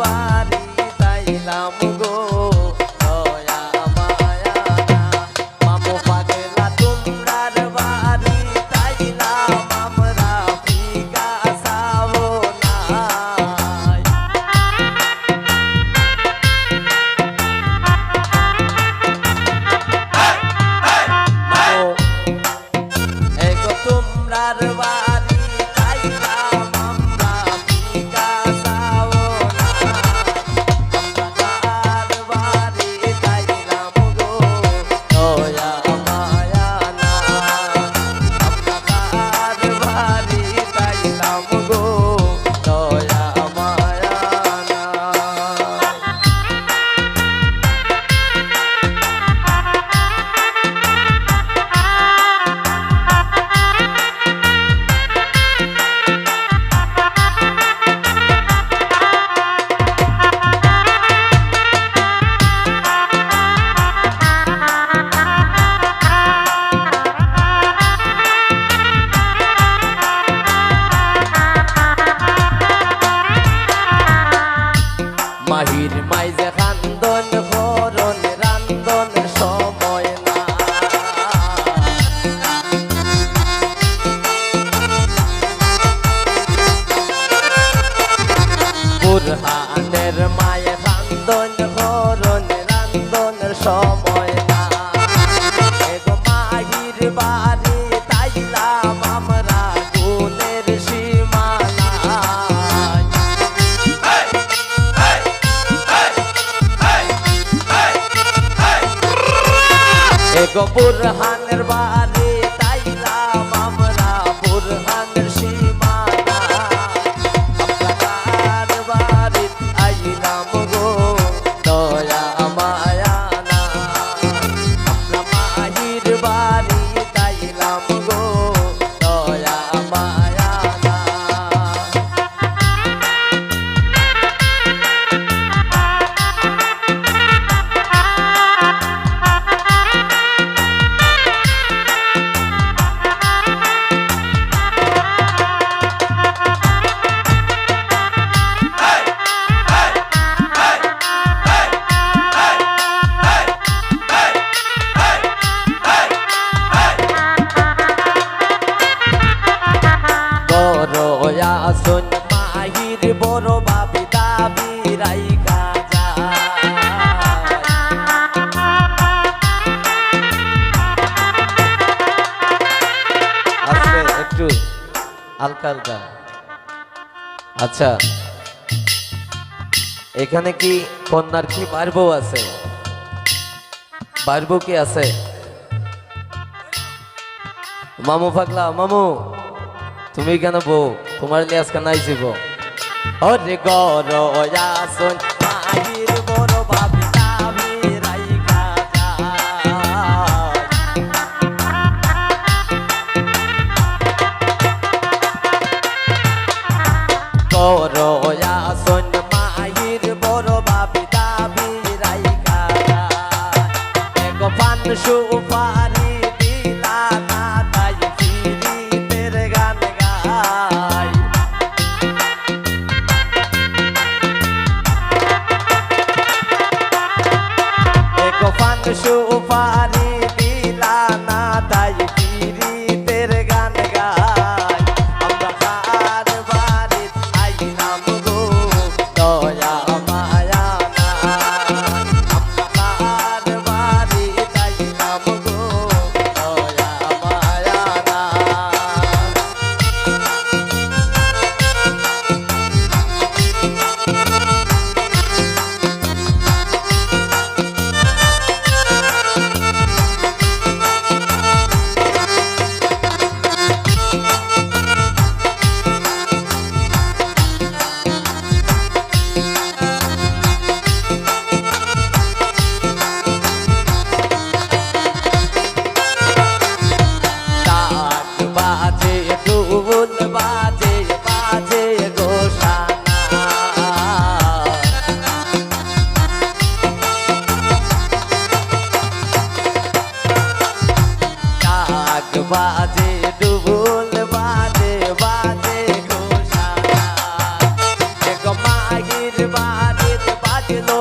বাড়ি তাইলাম গো দয়া মায়া না মামু পাগলা তোমরার বাড়ি তাইলাম আমরা ফিকা সাবো নাই এগো তোমরার বাড়ি তাইলাম আমরা ফিকা সাবো না আমরার বাড়ি তাইলাম গো দয়া মায়া না আমরার বাড়ি তাইলাম গো দয়া মায়া না মাহির মাইজে খান্দন করন রান্দন সময় না বুরহানের মায়ে খান্দন করন রান্দন সময় না এগো মাহির বাড়ি তাইলাম আমরা গুণের সীমানা এগো বুরহানের বাড়ি তাইলাম আমরা বুরহানের সীমানা আমরার বাড়ি আইলাম গো দয়া মায়া না আমরা মাহির বাড়ি তাইলাম গো দয়া মায়া না বড়য়া শোন মাহির বড় বাবি দাবি রাইখা যায় আস্তে একটু হালকা হালকা আচ্ছা এখানে কি কন্যার কি মারবো আছে মারবো কি আছে মামু পাগলা মামু তুমি কেন বউ তোমার লিয়ে আজকে নাই যাব ওরে গরয়া শোন মাহির বড় বাবি দাবি রাইখা যায় গরয়া শোন মাহির বড় বাবি দাবি রাইখা যায় এগো পান সুপারি দিলা না তাই ফিরিতের গান গায় এগো পান সুপারি দিলা না তাই ফিরিতের গান গায় আমরা কার বাড়ি আইলাম গো দয়া মায়া না আমরা কার বাড়ি আইলাম গো বাজলো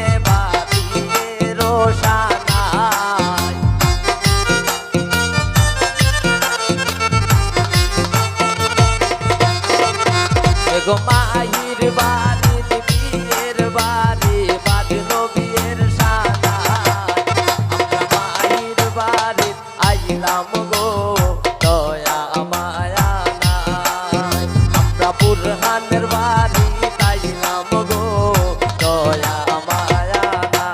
এবার বিয়ের সানাই। এগো মাহির বাড়ি বিয়ের বাড়ি বাজলো বিয়ের সানাই। আমরা মাহির বাড়ি আইলাম গো দয়া মায়া নাই। আমরা বুরহানের বাড়ি তাইলাম গো দয়া মায়া নাই।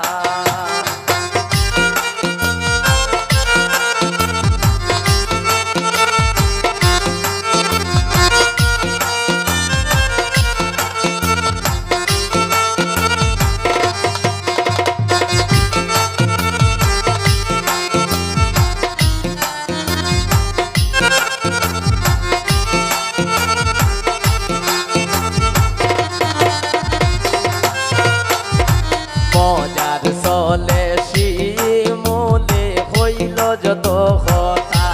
মজার চলে শিমুলে হইল যত কথা,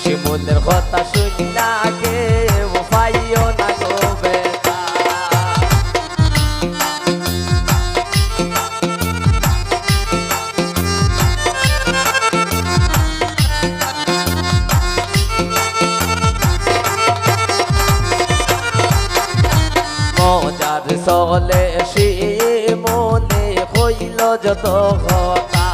শিমুলের কথা শুনিলা কেউ পাইও না গো বেটা। মজার চলে শিমুলে হইল যত কথা,